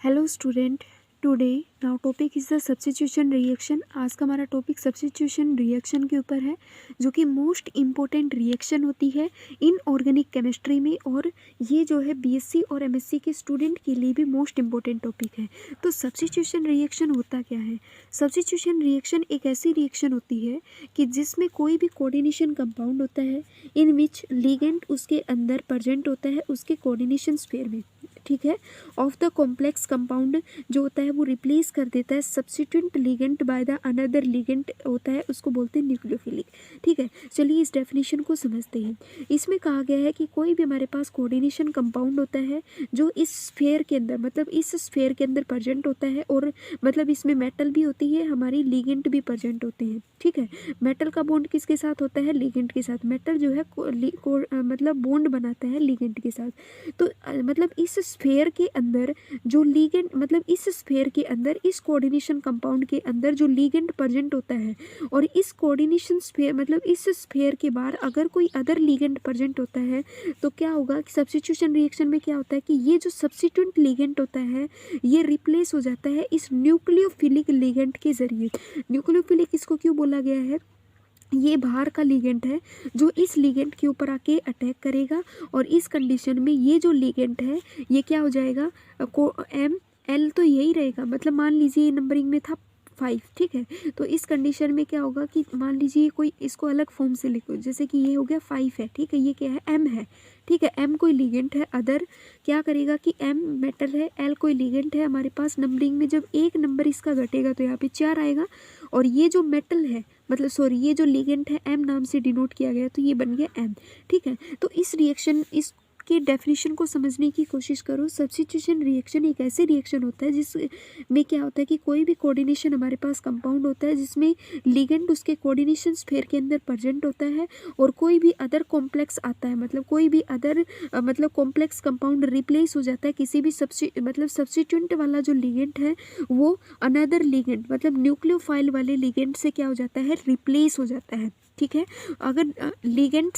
Hello student, today now topic is the substitution reaction. आज का हमारा टॉपिक सब्स्टिट्यूशन रिएक्शन के ऊपर है, जो कि मोस्ट इम्पोर्टेंट रिएक्शन होती है इनऑर्गेनिक केमिस्ट्री में, और ये जो है बीएससी और एमएससी के स्टूडेंट के लिए भी मोस्ट इम्पोर्टेंट टॉपिक है। तो सब्स्टिट्यूशन रिएक्शन होता क्या है? सब्स्टिट्यूशन रिएक्शन एक ऐसी रिएक्शन होती है कि जिसमें कोई भी कोऑर्डिनेशन कंपाउंड होता है इन विच लिगेंड उसके अंदर प्रेजेंट होता है उसके कोऑर्डिनेशन स्फीयर में, ठीक है, ऑफ द कॉम्प्लेक्स कंपाउंड जो होता है वो रिप्लेस कर देता है substituent ligand by the another ligand होता है, उसको बोलते हैं न्यूक्लियोफिलिक। ठीक है, चलिए इस डेफिनेशन को समझते हैं। इसमें कहा गया है कि कोई भी हमारे पास कोऑर्डिनेशन कंपाउंड होता है जो इस स्फीयर के अंदर, मतलब इस स्फीयर के अंदर प्रेजेंट होता है, और मतलब इसमें मेटल भी होती है, हमारी लिगेंड भी प्रेजेंट होते हैं। ठीक है, मेटल का बॉन्ड किसके साथ होता है? लिगेंड के साथ। मेटल जो है मतलब बॉन्ड बनाता है लिगेंड के साथ। तो मतलब इस स्फीयर के अंदर जो लिगेंड, मतलब इस स्फीयर के अंदर इस कोऑर्डिनेशन कंपाउंड के अंदर जो लिगेंड प्रेजेंट होता है, और इस कोऑर्डिनेशन स्फीयर मतलब इस स्फीयर के बाहर अगर कोई अदर लिगेंड प्रेजेंट होता है, तो क्या होगा कि सब्स्टिट्यूशन रिएक्शन में क्या होता है कि ये जो सब्स्टिट्यूएंट लिगेंड होता है ये रिप्लेस हो जाता है इस न्यूक्लियोफिलिक लिगेंड के जरिए। न्यूक्लियोफिलिक इसको क्यों बोला गया है? ये बाहर का लिगेंड है जो इस लिगेंड के ऊपर आके अटैक करेगा, और इस कंडीशन में ये जो लिगेंड है ये क्या हो जाएगा? एम एल तो यही रहेगा, मतलब मान लीजिए नंबरिंग में था 5। ठीक है, तो इस कंडीशन में क्या होगा कि मान लीजिए कोई इसको अलग फॉर्म से लिखो, जैसे कि ये हो गया 5 है। ठीक है, ये क्या है? एम है। ठीक है, एम कोई लिगेंड है अदर, क्या करेगा कि एम मेटल है, एल कोई लिगेंड है हमारे पास। नंबरिंग में जब एक नंबर इसका घटेगा तो यहाँ पे 4 आएगा, और ये जो मेटल है, मतलब सॉरी ये जो लिगेंड है एम नाम से डिनोट किया गया, तो ये बन गया एम। ठीक है, तो इस रिएक्शन के डेफिनेशन को समझने की कोशिश करो। सब्स्टिट्यूशन रिएक्शन एक ऐसे रिएक्शन होता है जिसमें क्या होता है कि कोई भी कोऑर्डिनेशन हमारे पास कंपाउंड होता है जिसमें लिगेंड उसके कोऑर्डिनेशन स्फीयर के अंदर प्रेजेंट होता है, और कोई भी अदर कॉम्प्लेक्स आता है, मतलब कोई भी अदर मतलब कॉम्प्लेक्स कंपाउंड रिप्लेस हो जाता है किसी भी सब्स्टिट्यूएंट वाला जो लिगेंड है वो अनदर लिगेंड मतलब न्यूक्लियोफाइल वाले लिगेंड से क्या हो जाता है? रिप्लेस हो जाता है। ठीक है, अगर लिगेंड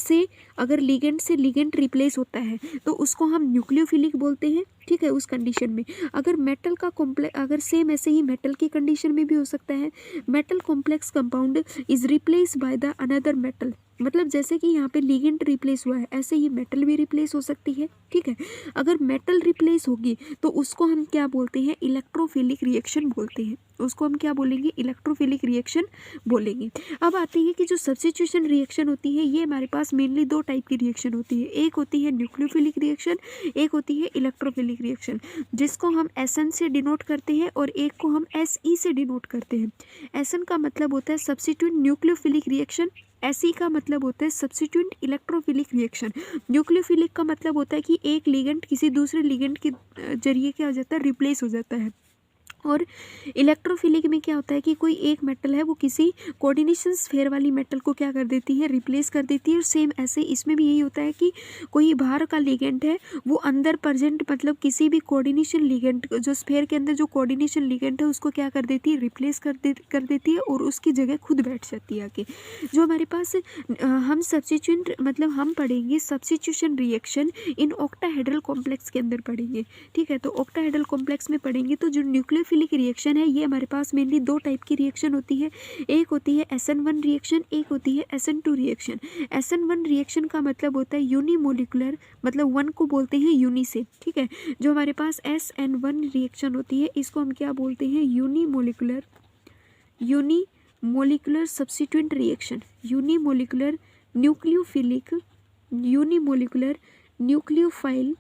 से लिगेंड रिप्लेस होता है तो उसको हम न्यूक्लियोफिलिक बोलते हैं। ठीक है, उस कंडीशन में अगर मेटल का कॉम्प्लेक्स, अगर सेम ऐसे ही मेटल की कंडीशन में भी हो सकता है, metal complex compound is replace by the another metal, मतलब जैसे कि यहाँ पे लिगेंड रिप्लेस हुआ है ऐसे ही मेटल भी रिप्लेस हो सकती है। ठीक है, अगर मेटल रिप्लेस होगी तो उसको हम क्या बोलते हैं? इलेक्ट्रोफिलिक रिएक्शन बोलते हैं। उसको हम क्या बोलेंगे? इलेक्ट्रोफिलिक रिएक्शन बोलेंगे। अब आती है कि जो सब्स्टिट्यूशन रिएक्शन होती है ये हमारे पास मेनली दो टाइप की रिएक्शन होती है। एक होती है न्यूक्लियोफिलिक रिएक्शन, एक होती है इलेक्ट्रोफिलिक रिएक्शन, जिसको हम एसएन से डिनोट करते हैं और एक को हम एसई से डिनोट करते हैं। एसएन का मतलब होता है सब्स्टिट्यूएंट न्यूक्लियोफिलिक रिएक्शन, एसई का मतलब होता है सब्स्टिट्यूएंट इलेक्ट्रोफिलिक रिएक्शन। न्यूक्लियोफिलिक का मतलब होता है कि एक लिगेंड किसी दूसरे लिगेंड के जरिए क्या हो जाता है? रिप्लेस हो जाता है। और इलेक्ट्रोफिलिक में क्या होता है कि कोई एक मेटल है वो किसी कोऑर्डिनेशन स्फीयर वाली मेटल को क्या कर देती है? रिप्लेस कर देती है। और सेम ऐसे इसमें भी यही होता है कि कोई बाहर का लिगेंड है वो अंदर प्रेजेंट, मतलब किसी भी कोऑर्डिनेशन लिगेंड जो स्फीयर के अंदर जो कोऑर्डिनेशन लिगेंड है उसको क्या कर देती है? रिप्लेस कर देती है, और उसकी जगह खुद बैठ जाती है आके। जो हमारे पास हम सब्स्टिट्यूएंट मतलब हम पढ़ेंगे substitution reaction in octahedral complex के अंदर पढ़ेंगे। ठीक है, तो ऑक्टाहेड्रल कॉम्प्लेक्स में पढ़ेंगे तो जो न्यूक्लियोफिलिक रिएक्शन है ये हमारे पास मेनली दो टाइप की रिएक्शन होती है। एक होती है SN1 रिएक्शन, एक होती है SN2 रिएक्शन। SN1 रिएक्शन का मतलब होता है यूनिमोलिकुलर, मतलब वन को बोलते हैं यूनि से। ठीक है, जो हमारे पास SN1 रिएक्शन होती है इसको हम क्या बोलते हैं? Unimolecular substituent reaction, unimolecular nucleophile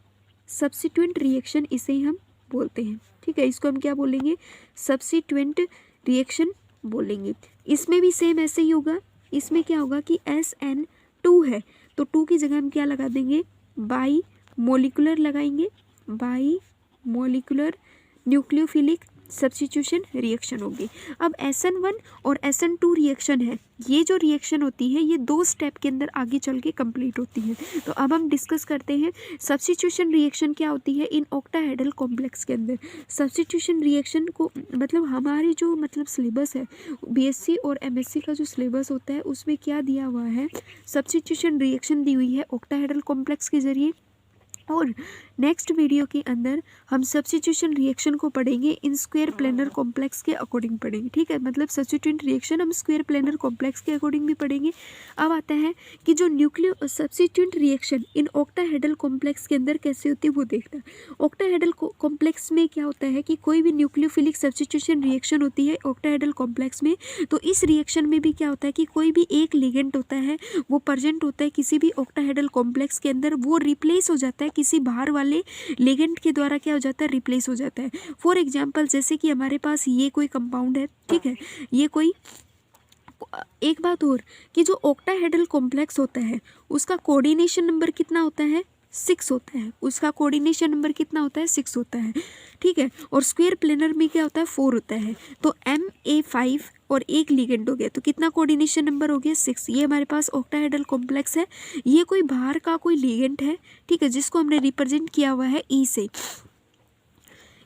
substituent reaction इसे हम बोलते हैं। ठीक है, इसको हम क्या बोलेंगे? सब्स्टिट्यूएंट रिएक्शन बोलेंगे। इसमें भी सेम ऐसे ही होगा। इसमें क्या होगा कि SN2 है तो 2 की जगह हम क्या लगा देंगे? बाई मोलिकुलर लगाएंगे, by molecular nucleophilic substitution reaction होगी। अब SN1 और SN2 रिएक्शन है, ये जो रिएक्शन होती है ये दो स्टेप के अंदर आगे चल के कंप्लीट होती है। तो अब हम डिस्कस करते हैं सब्स्टिट्यूशन रिएक्शन क्या होती है इन ऑक्टाहेड्रल कॉम्प्लेक्स के अंदर। सब्स्टिट्यूशन रिएक्शन को मतलब हमारी जो मतलब सिलेबस है बीएससी और एमएससी का जो सिलेबस होता है उसमें क्या दिया हुआ है? सब्स्टिट्यूशन रिएक्शन दी हुई है ऑक्टाहेड्रल कॉम्प्लेक्स के जरिए। और नेक्स्ट वीडियो के अंदर हम सब्स्टिट्यूशन रिएक्शन को पढ़ेंगे इन स्क्वायर प्लेनर कॉम्प्लेक्स के अकॉर्डिंग पढ़ेंगे, ठीक है। मतलब सब्स्टिट्यूएंट रिएक्शन हम स्क्वायर प्लेनर कॉम्प्लेक्स के अकॉर्डिंग भी पढ़ेंगे। अब आता है कि जो nucleo substituent reaction in octahedral complex के अंदर कैसे होती है वो देखना है। ऑक्टाहेड्रल कॉम्प्लेक्स में क्या होता है कि कोई भी न्यूक्लियोफिलिक सब्स्टिट्यूशन रिएक्शन होती है ऑक्टाहेड्रल कॉम्प्लेक्स में, तो इस रिएक्शन में भी क्या होता है कि कोई भी एक लिगेंड होता है वो प्रेजेंट होता है किसी भी ऑक्टाहेड्रल कॉम्प्लेक्स के अंदर, वो रिप्लेस हो जाता है किसी बाहर वाले लिगेंड के द्वारा, क्या हो जाता है, रिप्लेस हो जाता है। फॉर एग्जांपल जैसे कि हमारे पास ये कोई कंपाउंड है, ठीक है, ये कोई, एक बात और कि जो ऑक्टाहेड्रल कॉम्प्लेक्स होता है उसका कोऑर्डिनेशन नंबर कितना होता है, 6 होता है। उसका कोऑर्डिनेशन नंबर कितना होता है, 6 होता है, ठीक है। और स्क्वायर प्लेनर में क्या होता है, 4 होता है। तो Ma5 और एक लिगेंड हो गया, तो कितना कोऑर्डिनेशन नंबर हो गया, 6। ये हमारे पास ऑक्टाहेड्रल कॉम्प्लेक्स है। ये कोई बाहर का कोई लिगेंड है, ठीक है, जिसको हमने रिप्रेजेंट किया हुआ है ई से।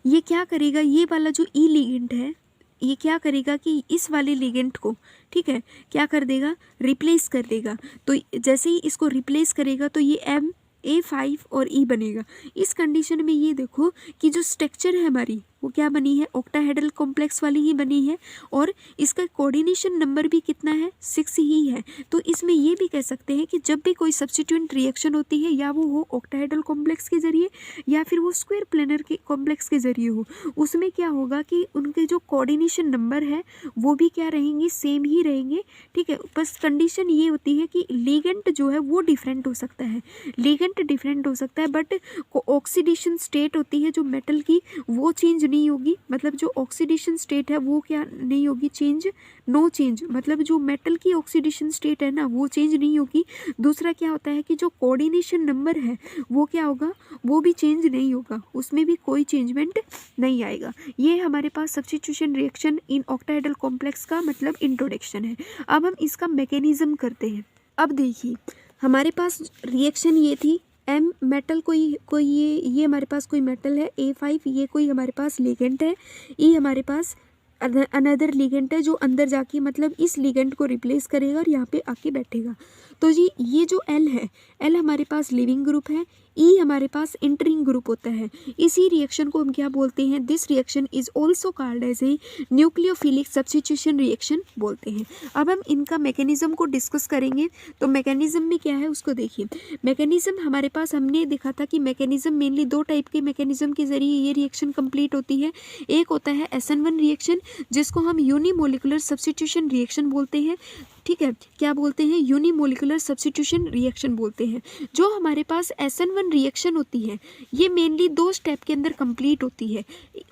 ये क्या करेगा, ये वाला जो ई लिगेंड है ये क्या करेगा कि इस वाले लिगेंड को, ठीक है, क्या कर देगा, रिप्लेस कर देगा। तो जैसे ही इसको रिप्लेस करेगा तो ये Ma5 और E बनेगा। इस कंडीशन में ये देखो कि जो स्ट्रक्चर है हमारी वो क्या बनी है, ऑक्टाहेड्रल कॉम्प्लेक्स वाली ही बनी है, और इसका कोऑर्डिनेशन नंबर भी कितना है, 6 ही है। तो इसमें ये भी कह सकते हैं कि जब भी कोई सब्स्टिट्यूएंट रिएक्शन होती है, या वो हो ऑक्टाहेड्रल कॉम्प्लेक्स के जरिए या फिर वो स्क्वायर प्लेनर के कॉम्प्लेक्स के जरिए हो, उसमें क्या होगा कि उनके जो कोऑर्डिनेशन नंबर है वो भी क्या रहेंगे, सेम ही रहेंगे, ठीक है। बस कंडीशन ये होती है कि लिगेंड जो है वो डिफरेंट हो सकता है, लिगेंड डिफरेंट हो सकता है, बट ऑक्सीडेशन स्टेट होती है जो मेटल की वो चेंज नहीं होगी। मतलब जो ऑक्सीडेशन स्टेट है वो क्या नहीं होगी, चेंज, नो चेंज। मतलब जो मेटल की ऑक्सीडेशन स्टेट है ना वो चेंज नहीं होगी। दूसरा क्या होता है कि जो कोऑर्डिनेशन नंबर है वो क्या होगा, वो भी चेंज नहीं होगा, उसमें भी कोई चेंजमेंट नहीं आएगा। ये हमारे पास substitution reaction in octahedral complex का मतलब इंट्रोडक्शन है। अब हम इसका मैकेनिज्म करते हैं। अब देखिए हमारे पास रिएक्शन ये थी, एम मेटल कोई ये हमारे पास कोई मेटल है, A5 ये कोई हमारे पास लिगेंड है, ई हमारे पास अनदर लिगेंड है जो अंदर जाके मतलब इस लिगेंड को रिप्लेस करेगा और यहाँ पे आके बैठेगा। तो जी ये जो एल है, एल हमारे पास लिविंग ग्रुप है, ई हमारे पास इंटरिंग ग्रुप होता है। इसी रिएक्शन को हम क्या बोलते हैं, this reaction is also called as a nucleophilic substitution reaction बोलते हैं। अब हम इनका मैकेनिज्म को डिस्कस करेंगे। तो मैकेनिज्म में क्या है उसको देखिए। मैकेनिज्म हमारे पास हमने देखा था कि मैकेनिज्म मेनली 2 टाइप के मैकेनिज्म के जरिए ये रिएक्शन कंप्लीट होती है। एक होता है SN1 रिएक्शन जिसको हम यूनिमोलिकुलर सब्स्टिट्यूशन रिएक्शन बोलते हैं, ठीक है, क्या बोलते हैं, यूनिमोलिकुलर सब्स्टिट्यूशन रिएक्शन बोलते हैं। जो हमारे पास SN1 रिएक्शन होती है ये मेनली 2 स्टेप के अंदर कंप्लीट होती है।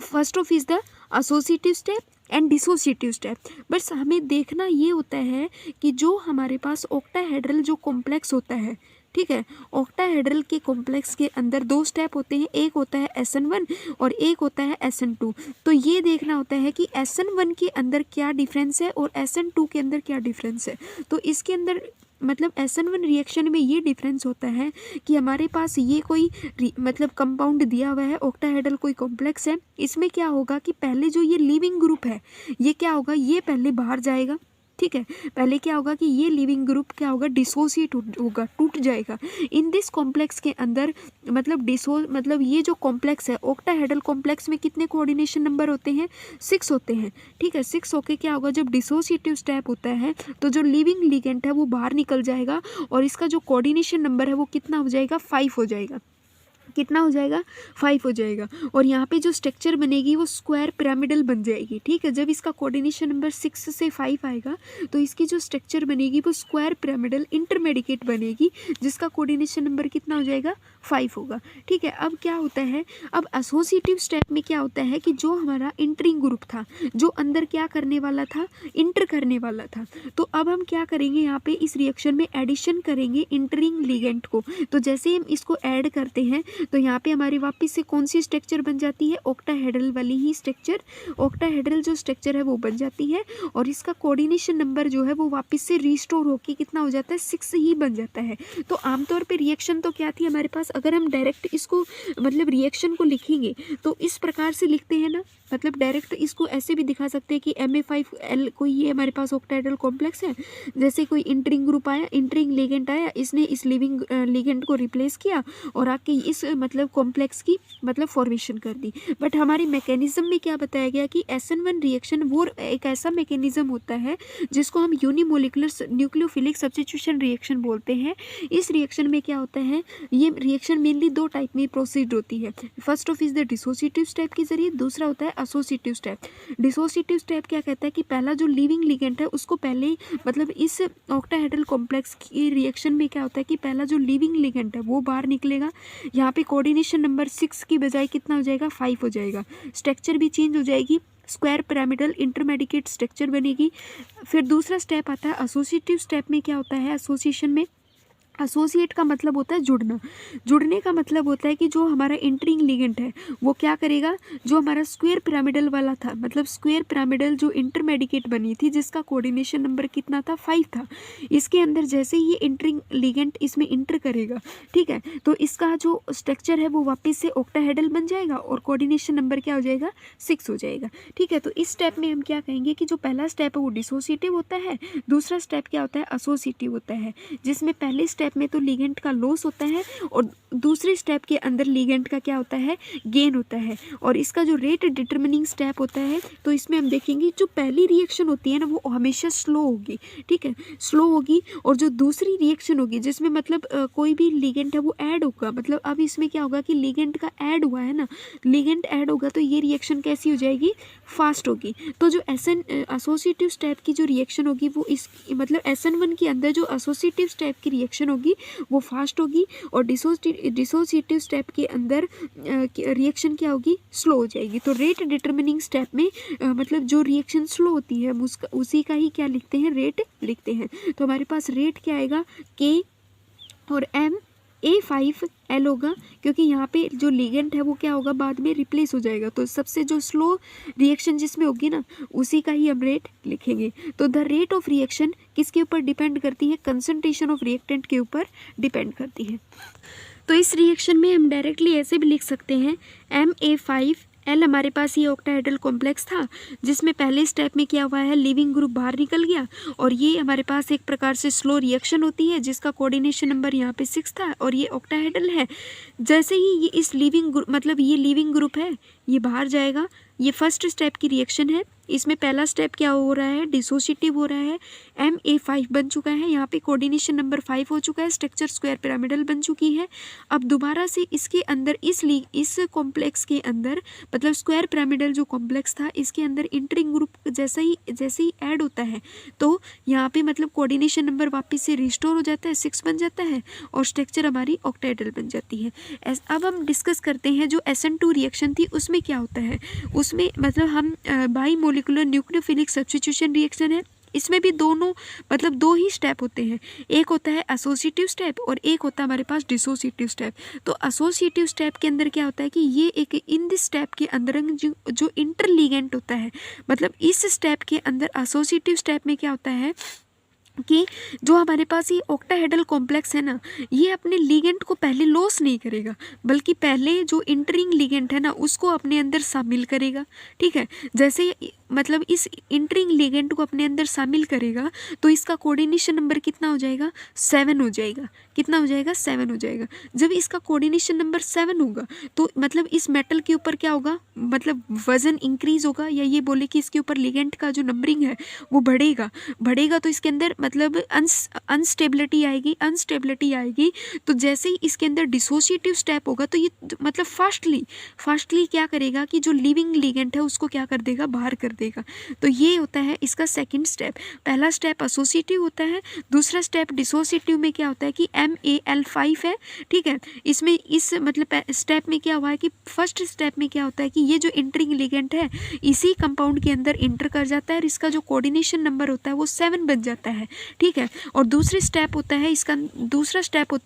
First of is the associative step and dissociative step. बस हमें देखना ये होता है कि जो हमारे पास ऑक्टाहेड्रल जो कॉम्प्लेक्स होता है, ठीक है, ऑक्टाहेड्रल के कॉम्प्लेक्स के अंदर 2 स्टेप होते हैं, एक होता है SN1 और एक होता है SN2। तो ये देखना होता है कि SN1 के अंदर क्या डिफरेंस है और SN2 के अंदर क्या डिफरेंस है। तो इसके अंदर मतलब SN1 रिएक्शन में ये डिफरेंस होता है कि हमारे पास ये कोई मतलब कंपाउंड दिया हुआ है, ऑक्टाहेड्रल कोई कॉम्प्लेक्स है, इसमें क्या होगा कि पहले जो ये लिविंग ग्रुप है ये क्या होगा, ये पहले बाहर जाएगा, ठीक है। पहले क्या होगा कि ये लिविंग ग्रुप क्या होगा, डिसोसिएट होगा, टूट जाएगा। इन दिस कॉम्प्लेक्स के अंदर मतलब ये जो कॉम्प्लेक्स है ऑक्टाहेड्रल कॉम्प्लेक्स में कितने कोऑर्डिनेशन नंबर होते हैं, 6 होते हैं, ठीक है। 6 होके क्या होगा, जब डिसोसिएटिव स्टेप होता है तो जो लिविंग लिगेंड है वो बाहर निकल जाएगा और इसका जो कोऑर्डिनेशन नंबर है वो कितना हो जाएगा, 5 हो जाएगा। कितना हो जाएगा, 5 हो जाएगा। और यहाँ पे जो स्ट्रक्चर बनेगी वो स्क्वायर पिरामिडल बन जाएगी, ठीक है। जब इसका कोऑर्डिनेशन नंबर 6 से 5 आएगा तो इसकी जो स्ट्रक्चर बनेगी वो स्क्वायर पिरामिडल इंटरमेडिकेट बनेगी जिसका कोऑर्डिनेशन नंबर कितना हो जाएगा, 5 होगा, ठीक है। अब क्या होता है, अब एसोसिएटिव स्टेप में क्या होता है कि जो हमारा इंटरिंग ग्रुप था जो अंदर क्या करने वाला था, इंटर करने वाला था, तो अब हम क्या करेंगे, यहाँ पे इस रिएक्शन में एडिशन करेंगे इंटरिंग लिगेंड को। तो जैसे ही हम इसको ऐड करते हैं तो यहाँ पे हमारी वापस से कौन सी स्ट्रक्चर बन जाती है, ऑक्टाहेड्रल वाली ही स्ट्रक्चर, ऑक्टाहेड्रल जो स्ट्रक्चर है वो बन जाती है और इसका कोऑर्डिनेशन नंबर जो है वो वापस से रिस्टोर होके कितना हो जाता है, 6 ही बन जाता है। तो आमतौर पे रिएक्शन तो क्या थी हमारे पास, अगर हम डायरेक्ट इसको मतलब रिएक्शन को लिखेंगे तो इस प्रकार से लिखते हैं ना, मतलब डायरेक्ट इसको ऐसे भी दिखा सकते हैं कि Ma5L कोई ये हमारे पास ऑक्टाहेड्रल कॉम्प्लेक्स है, जैसे कोई इंटरिंग ग्रुप आया, इंटरिंग लिगेंड आया, इसने इस लिविंग लिगेंड को रिप्लेस किया और आके इस मतलब कॉम्प्लेक्स की मतलब फॉर्मेशन कर दी। बट हमारी मैकेनिज्म में क्या बताया गया कि SN1 रिएक्शन वो एक ऐसा मैकेनिज्म होता है जिसको हम यूनिमोलिकुलर न्यूक्लियोफिलिक सब्स्टिट्यूशन रिएक्शन बोलते हैं। इस रिएक्शन में क्या होता है, ये रिएक्शन मेनली दो टाइप में प्रोसीड होती है। First of is the dissociative step के जरिए, दूसरा होता है एसोसिएटिव स्टेप। डिसोसिएटिव स्टेप क्या कहता है कि पहला जो लिविंग लिगेंड है उसको पहले मतलब इस ऑक्टाहेड्रल कॉम्प्लेक्स की रिएक्शन में क्या होता है कि पहला जो लिविंग लिगेंड है वो बाहर निकलेगा। यहाँ पे कोऑर्डिनेशन नंबर 6 की बजाय कितना हो जाएगा, 5 हो जाएगा। स्ट्रक्चर भी चेंज हो जाएगी, स्क्वायर पिरामिडल इंटरमेडिकेट स्ट्रक्चर बनेगी। फिर दूसरा स्टेप आता है एसोसिएटिव स्टेप में क्या होता है, एसोसिएशन में एसोसिएट का मतलब होता है जुड़ना। जुड़ने का मतलब होता है कि जो हमारा इंटरिंग लिगेंड है वो क्या करेगा, जो हमारा स्क्वायर पिरामिडल वाला था, मतलब स्क्वायर पिरामिडल जो इंटरमेडिकेट बनी थी जिसका कोऑर्डिनेशन नंबर कितना था, 5 था, इसके अंदर जैसे ही ये इंटरिंग लिगेंड इसमें इंटर करेगा, ठीक है, तो इसका जो स्ट्रक्चर है वो वापस से ऑक्टाहेड्रल बन जाएगा और कोऑर्डिनेशन नंबर क्या हो जाएगा, 6 हो जाएगा। ठीक है, तो इस स्टेप में हम क्या कहेंगे कि जो पहला स्टेप है वो डिसोसिएटिव होता है, दूसरा स्टेप क्या होता है, एसोसिएटिव होता है, जिसमें पहले स्टेप में तो लिगेंड का लॉस होता है और दूसरे स्टेप के अंदर लिगेंड का क्या होता है, गेन होता है। और इसका जो रेट डिटरमिनिंग स्टेप होता है तो इसमें हम देखेंगे जो पहली रिएक्शन होती है ना वो हमेशा स्लो होगी, ठीक है, स्लो होगी। और जो दूसरी रिएक्शन होगी जिसमें मतलब कोई भी लिगेंड है वो ऐड होगा, मतलब अब इसमें क्या होगा कि लिगेंड का ऐड हुआ है ना, लिगेंड ऐड होगा तो ये रिएक्शन कैसी हो जाएगी, फास्ट होगी। तो जो एसोसिएटिव स्टेप की जो रिएक्शन होगी वो इस मतलब SN1 के अंदर जो एसोसिएटिव स्टेप की रिएक्शन होगी वो फास्ट होगी और डिसोसिएटिव स्टेप के अंदर रिएक्शन क्या होगी, स्लो हो जाएगी। तो रेट डिटरमिनिंग स्टेप में मतलब जो रिएक्शन स्लो होती है उसी का ही क्या लिखते हैं, रेट लिखते हैं। तो हमारे पास रेट क्या आएगा, K और MA5L होगा, क्योंकि यहाँ पे जो लिगेंड है वो क्या होगा, बाद में रिप्लेस हो जाएगा। तो सबसे जो स्लो रिएक्शन जिसमें होगी ना उसी का ही हम रेट लिखेंगे। तो द रेट ऑफ रिएक्शन किसके ऊपर डिपेंड करती है, कंसंट्रेशन ऑफ रिएक्टेंट के ऊपर डिपेंड करती है। तो इस रिएक्शन में हम डायरेक्टली ऐसे भी लिख सकते हैं, MA5L हमारे पास ये ऑक्टाहेड्रल कॉम्प्लेक्स था जिसमें पहले स्टेप में क्या हुआ है, लिविंग ग्रुप बाहर निकल गया और ये हमारे पास एक प्रकार से स्लो रिएक्शन होती है जिसका कोऑर्डिनेशन नंबर यहाँ पे 6 था और ये ऑक्टाहेड्रल है। जैसे ही ये इस लिविंग ग्रुप मतलब ये लिविंग ग्रुप है ये बाहर जाएगा, ये फर्स्ट स्टेप की रिएक्शन है। इसमें पहला स्टेप क्या हो रहा है, डिसोसिएटिव हो रहा है, MA5 बन चुका है, यहाँ पे कोऑर्डिनेशन नंबर 5 हो चुका है, स्ट्रक्चर स्क्वायर पिरामिडल बन चुकी है। अब दोबारा से इसके अंदर इस कॉम्प्लेक्स के अंदर मतलब स्क्वायर पिरामिडल जो कॉम्प्लेक्स था इसके अंदर इंटरिंग ग्रुप जैसे ही ऐड होता है तो यहाँ पे मतलब कोऑर्डिनेशन नंबर वापस से रिस्टोर हो जाता है, 6 बन जाता है और स्ट्रक्चर हमारी ऑक्टाहेड्रल बन जाती है। अब हम डिस्कस करते हैं जो SN2 रिएक्शन थी उसमें क्या होता है। उसमें मतलब हम by molecular nucleophilic substitution reaction है, इसमें भी दोनों मतलब दो ही स्टेप होते हैं, एक होता है एसोसिएटिव स्टेप और एक होता है हमारे पास डिसोसिएटिव स्टेप। तो एसोसिएटिव स्टेप के अंदर क्या होता है कि ये एक इन दिस स्टेप के अंदर जो इंटरलिगेंट होता है, मतलब इस स्टेप के अंदर एसोसिएटिव स्टेप में क्या होता है कि जो हमारे पास ये ऑक्टाहेड्रल कॉम्प्लेक्स है ना ये अपने लिगेंड को पहले लॉस नहीं करेगा बल्कि पहले जो इंटरिंग लिगेंड है ना उसको अपने अंदर शामिल करेगा। ठीक है, जैसे मतलब इस इंटरिंग लिगेंड को अपने अंदर शामिल करेगा तो इसका कोऑर्डिनेशन नंबर कितना हो जाएगा, 7 हो जाएगा। कितना हो जाएगा, 7 हो जाएगा। जब इसका कोऑर्डिनेशन नंबर 7 होगा तो मतलब इस मेटल के ऊपर क्या होगा, मतलब वजन इंक्रीज होगा या ये बोले कि इसके ऊपर लिगेंड का जो नंबरिंग है वो बढ़ेगा तो इसके अंदर मतलब अनस्टेबिलिटी आएगी। तो जैसे ही इसके अंदर डिसोसिएटिव स्टेप होगा तो ये मतलब फास्टली क्या करेगा कि जो लिविंग लिगेंड है उसको क्या कर देगा, बाहर कर देगा। तो ये होता है इसका सेकंड स्टेप। पहला स्टेप एसोसिएटिव होता है, दूसरा स्टेप डिसोसिएटिव में क्या होता है कि MAL5 है। ठीक है, इसमें इस मतलब स्टेप में क्या हुआ है कि फर्स्ट स्टेप में क्या होता है कि ये जो इंटरिंग लिगेंड है इसी कंपाउंड के अंदर इंटर कर जाता है और इसका जो कोऑर्डिनेशन नंबर होता है वो 7 बन जाता है। ठीक है, और दूसरा स्टेप होता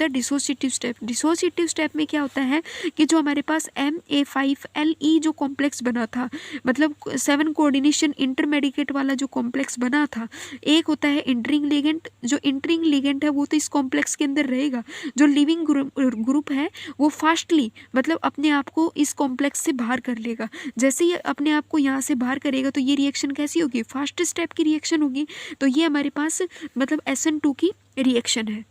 है डिसोसिएटिव स्टेप। डिसोसिएटिव स्टेप में क्या होता है कि जो हमारे पास MA5LE जो कॉम्प्लेक्स बना था, मतलब 7 कोऑर्डिनेशन इंटरमेडिकेट वाला जो कॉम्प्लेक्स बना था, एक होता है इंटरिंग लिगेंड। जो इंटरिंग लिगेंड है वो तो इस कॉम्प्लेक्स के अंदर रहेगा, जो लिविंग ग्रुप है वो फास्टली मतलब अपने आप को इस कॉम्प्लेक्स से बाहर कर लेगा। जैसे ही अपने आप को यहाँ से बाहर करेगा तो ये रिएक्शन कैसी होगी, फास्ट स्टेप की रिएक्शन होगी। तो ये हमारे पास मतलब SN2 की रिएक्शन है।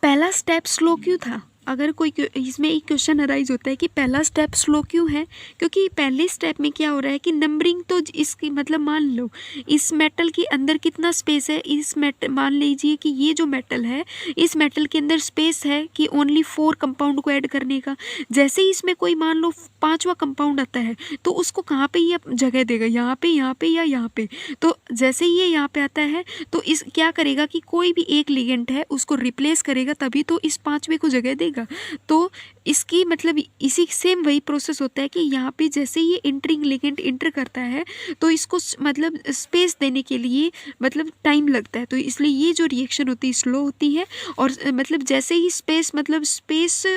पहला स्टेप स्लो क्यों था, अगर कोई इसमें एक क्वेश्चन अराइज होता है कि पहला स्टेप स्लो क्यों है, क्योंकि पहले स्टेप में क्या हो रहा है कि नंबरिंग तो इसकी मतलब मान लो इस मेटल के अंदर कितना स्पेस है, मान लीजिए कि ये जो मेटल है इस मेटल के अंदर स्पेस है कि ओनली 4 कंपाउंड को ऐड करने का। जैसे ही इसमें कोई मान लो 5वां कंपाउंड आता है तो उसको कहाँ पे ये जगह देगा, यहाँ पे या यहाँ पे। तो जैसे ही ये यहाँ पे आता है तो इस क्या करेगा कि कोई भी एक लिगेंड है उसको रिप्लेस करेगा, तभी तो इस 5वें को जगह देगा। तो इसकी मतलब इसी सेम वही प्रोसेस होता है कि यहाँ पे जैसे ये इंटरिंग लिगेंड इंटर करता है तो इसको मतलब स्पेस देने के लिए मतलब टाइम लगता है, तो इसलिए ये जो रिएक्शन होती है स्लो होती है। और मतलब जैसे ही स्पेस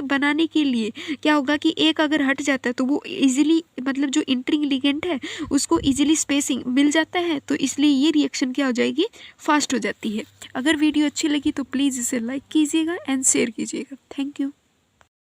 बनाने के लिए क्या होगा कि एक अगर हट जाता है तो वो इजीली मतलब जो इंटरिंग लिगेंड है उसको इजीली स्पेसिंग मिल जाता है, तो इसलिए ये रिएक्शन क्या हो जाएगी, फास्ट हो जाती है। अगर वीडियो अच्छी लगी तो प्लीज़ इसे लाइक कीजिएगा एंड शेयर कीजिएगा। Thank you.